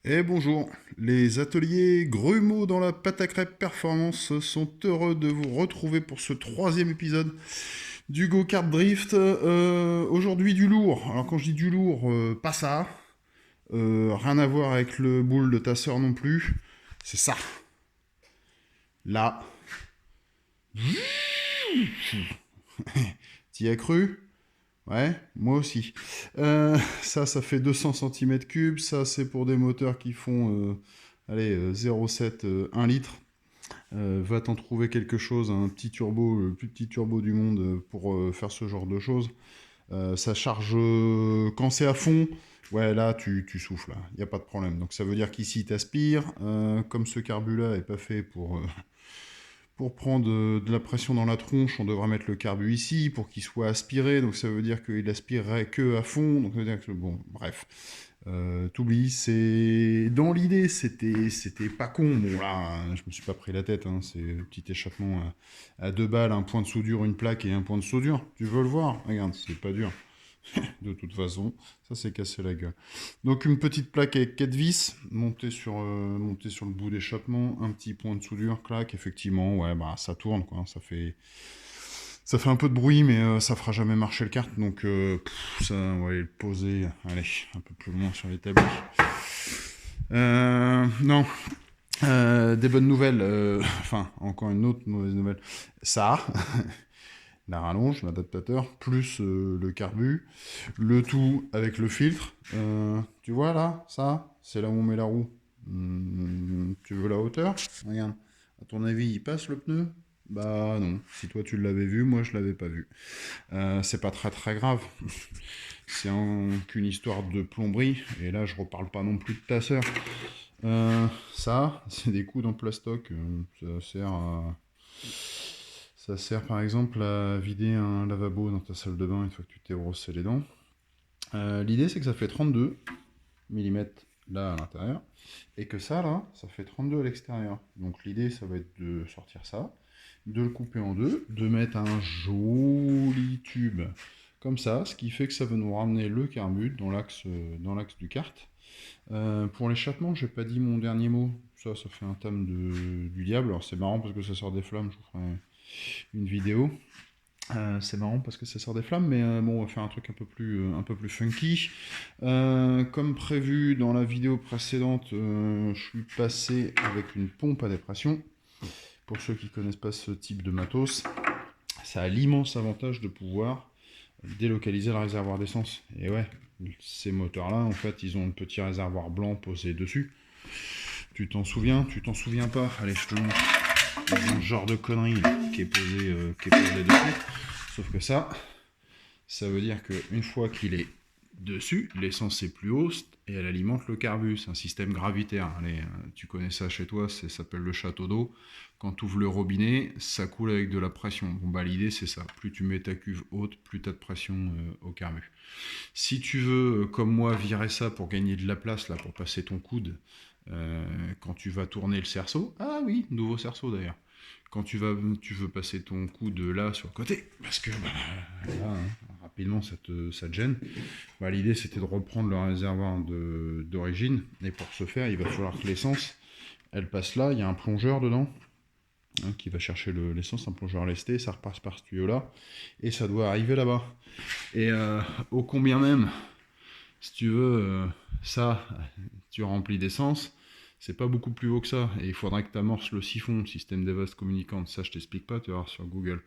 Et bonjour, les ateliers Grumeaux dans la pâte à crêpes performance sont heureux de vous retrouver pour ce troisième épisode du Go-Kart Drift. Aujourd'hui du lourd, alors quand je dis du lourd, pas ça, rien à voir avec le boule de ta sœur non plus, c'est ça, là, t'y as cru? Ouais, moi aussi. Ça fait 200 cm3, ça c'est pour des moteurs qui font, allez, 0,7, 1 litre. Va t'en trouver quelque chose, un petit turbo, le plus petit turbo du monde pour faire ce genre de choses. Ça charge quand c'est à fond. Ouais, là, tu souffles, il n'y a pas de problème. Donc ça veut dire qu'ici, t'aspires. Comme ce carbu-là n'est pas fait pour prendre de la pression dans la tronche, on devrait mettre le carbu ici pour qu'il soit aspiré. Donc ça veut dire qu'il aspirerait que à fond. Donc ça veut dire que, bon, bref. T'oublies, c'est dans l'idée, c'était pas con. Bon là, je me suis pas pris la tête. Hein. C'est un petit échappement à 2 balles, un point de soudure, une plaque et un point de soudure. Tu veux le voir? Regarde, c'est pas dur. De toute façon, ça s'est cassé la gueule. Donc une petite plaque avec 4 vis montée sur le bout d'échappement, un petit point de soudure, clac. Effectivement, ouais, bah ça tourne quoi. Ça fait un peu de bruit, mais ça fera jamais marcher le kart. Donc, ça, on va aller le poser, allez, un peu plus loin sur l'établi. Non, des bonnes nouvelles. Enfin, encore une autre mauvaise nouvelle. Ça, la rallonge, l'adaptateur, plus le carbu, le tout avec le filtre. Tu vois là, ça, c'est là où on met la roue. Tu veux la hauteur? Regarde. À ton avis, il passe le pneu? Bah non. Si toi tu l'avais vu, moi je l'avais pas vu. C'est pas très très grave. C'est qu'une histoire de plomberie. Et là, je reparle pas non plus de ta sœur. Ça, c'est des coudes en plastoc. Ça sert par exemple à vider un lavabo dans ta salle de bain une fois que tu t'es brossé les dents. L'idée, c'est que ça fait 32 millimètres là à l'intérieur. Et que ça, là, ça fait 32 à l'extérieur. Donc l'idée, ça va être de sortir ça, de le couper en deux, de mettre un joli tube comme ça, ce qui fait que ça va nous ramener le carbu dans l'axe du kart. Pour l'échappement, j'ai pas dit mon dernier mot. Ça fait un thème du diable. Alors c'est marrant parce que ça sort des flammes, je vous ferai une vidéo. C'est marrant parce que ça sort des flammes, mais bon, on va faire un truc un peu plus funky. Comme prévu dans la vidéo précédente, je suis passé avec une pompe à dépression. Pour ceux qui ne connaissent pas ce type de matos, ça a l'immense avantage de pouvoir délocaliser le réservoir d'essence. Et ouais, ces moteurs-là, en fait, ils ont un petit réservoir blanc posé dessus. Tu t'en souviens? Tu t'en souviens pas? Allez, je te montre. Un genre de connerie qui est posé dessus. Sauf que ça veut dire qu'une fois qu'il est dessus, l'essence est plus haute et elle alimente le carbu. C'est un système gravitaire. Allez, tu connais ça chez toi, ça s'appelle le château d'eau. Quand tu ouvres le robinet, ça coule avec de la pression. Bon, bah, l'idée, c'est ça. Plus tu mets ta cuve haute, plus tu as de pression au carbu. Si tu veux, comme moi, virer ça pour gagner de la place, là, pour passer ton coude, quand tu vas tourner le cerceau, ah oui, nouveau cerceau d'ailleurs, quand tu veux passer ton coude là sur le côté, parce que bah, là, hein, rapidement ça te gêne, bah, l'idée c'était de reprendre le réservoir d'origine, et pour ce faire, il va falloir que l'essence, elle passe là, il y a un plongeur dedans, hein, qui va chercher l'essence, un plongeur lesté, ça repasse par ce tuyau là, et ça doit arriver là-bas. Et ô combien même, si tu veux, ça, tu remplis d'essence, c'est pas beaucoup plus haut que ça. Et il faudrait que tu amorces le siphon, système des vases communicantes. Ça, je t'explique pas, tu vas voir sur Google.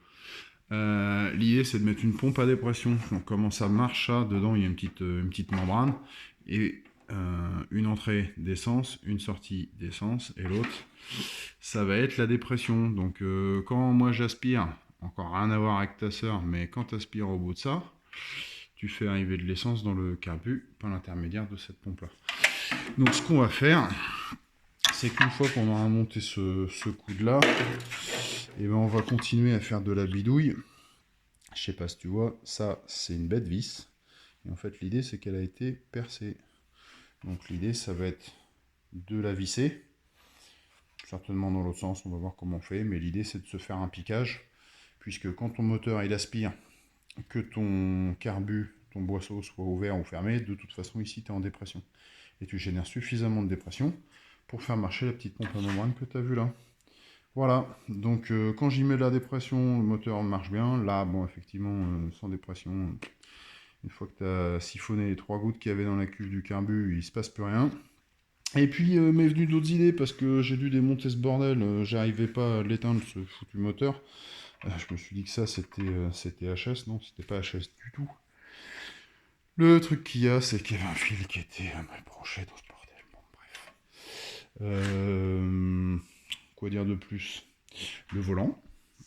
L'idée, c'est de mettre une pompe à dépression. Donc, comment ça marche, ça? Dedans, il y a une petite membrane. Et une entrée d'essence, une sortie d'essence. Et l'autre, ça va être la dépression. Donc, quand moi j'aspire, encore rien à voir avec ta sœur, mais quand tu aspires au bout de ça, tu fais arriver de l'essence dans le carbu par l'intermédiaire de cette pompe-là. Donc ce qu'on va faire, c'est qu'une fois qu'on aura monté ce coude-là, et ben on va continuer à faire de la bidouille. Je sais pas si tu vois, ça c'est une bête vis. Et en fait l'idée c'est qu'elle a été percée. Donc l'idée ça va être de la visser, certainement dans l'autre sens, on va voir comment on fait, mais l'idée c'est de se faire un piquage, puisque quand ton moteur il aspire, que ton carbu, ton boisseau soit ouvert ou fermé, de toute façon ici tu es en dépression. et tu génères suffisamment de dépression pour faire marcher la petite pompe à membrane que tu as vue là. Voilà, donc quand j'y mets de la dépression, le moteur marche bien. Là, bon, effectivement, sans dépression, une fois que tu as siphonné les 3 gouttes qu'il y avait dans la cuve du carbu, il se passe plus rien. Et puis m'est venu d'autres idées parce que j'ai dû démonter ce bordel, j'arrivais pas à l'éteindre ce foutu moteur. Je me suis dit que ça c'était HS, non, c'était pas HS du tout. Le truc qu'il y a, c'est qu'il y avait un fil qui était mal branché dans ce bordel. Bon, bref. Quoi dire de plus? Le volant.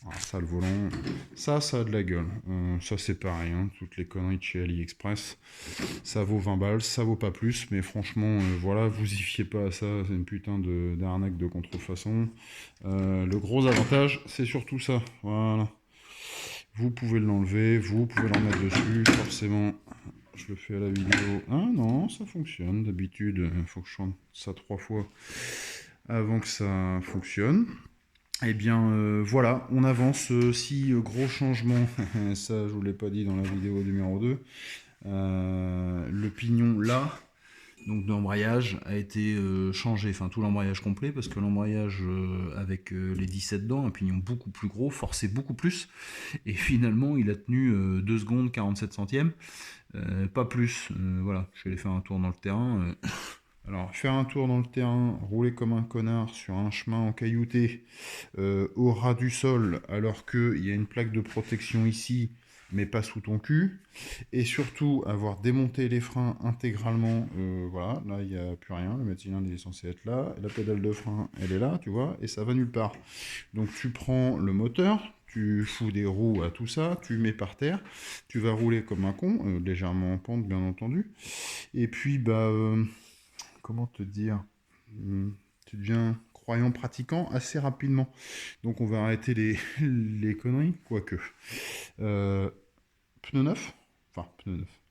Alors ça, le volant, ça a de la gueule. Ça, c'est pareil, hein, toutes les conneries de chez AliExpress. Ça vaut 20 balles, ça vaut pas plus, mais franchement, voilà, vous y fiez pas à ça, c'est une putain d'arnaque de contrefaçon. Le gros avantage, c'est surtout ça, voilà. Vous pouvez l'enlever, vous pouvez l'en mettre dessus, forcément, je le fais à la vidéo. Ah non, ça fonctionne, d'habitude, il faut que je chante ça 3 fois avant que ça fonctionne. Eh bien, voilà, on avance. Si gros changement, ça je vous l'ai pas dit dans la vidéo numéro 2, le pignon là, donc d'embrayage, a été changé, enfin tout l'embrayage complet, parce que l'embrayage avec les 17 dents, un pignon beaucoup plus gros, forçait beaucoup plus, et finalement il a tenu 2 secondes 47 centièmes, pas plus. Voilà, je vais aller faire un tour dans le terrain. Alors, faire un tour dans le terrain, rouler comme un connard sur un chemin encaillouté au ras du sol, alors qu'il y a une plaque de protection ici, mais pas sous ton cul, et surtout avoir démonté les freins intégralement, voilà, là il n'y a plus rien, le mètre cylindre il est censé être là, et la pédale de frein elle est là, tu vois, et ça va nulle part. Donc tu prends le moteur, tu fous des roues à tout ça, tu mets par terre, tu vas rouler comme un con, légèrement en pente bien entendu, et puis comment te dire, tu deviens croyant pratiquant assez rapidement. Donc on va arrêter les conneries, quoique. Pneu neuf, enfin pneu neuf.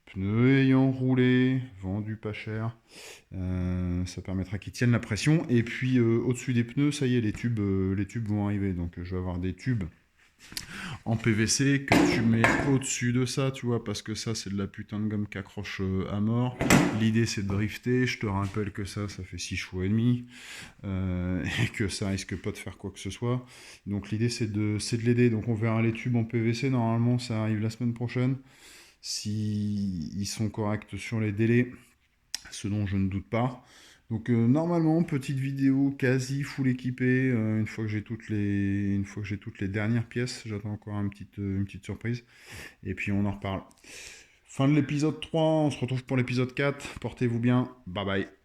Pneu ayant roulé, vendu pas cher, ça permettra qu'ils tiennent la pression. Et puis au-dessus des pneus, ça y est, les tubes vont arriver. Donc je vais avoir des tubes en PVC que tu mets au-dessus de ça, tu vois, parce que ça c'est de la putain de gomme qui accroche à mort. L'idée c'est de drifter, je te rappelle que ça fait 6 chevaux et demi, et que ça risque pas de faire quoi que ce soit. Donc l'idée c'est de l'aider, donc on verra les tubes en PVC, normalement ça arrive la semaine prochaine, si ils sont corrects sur les délais, ce dont je ne doute pas. Donc normalement, petite vidéo quasi full équipée, une fois que j'ai toutes les dernières pièces, j'attends encore une petite surprise, et puis on en reparle. Fin de l'épisode 3, on se retrouve pour l'épisode 4, portez-vous bien, bye bye.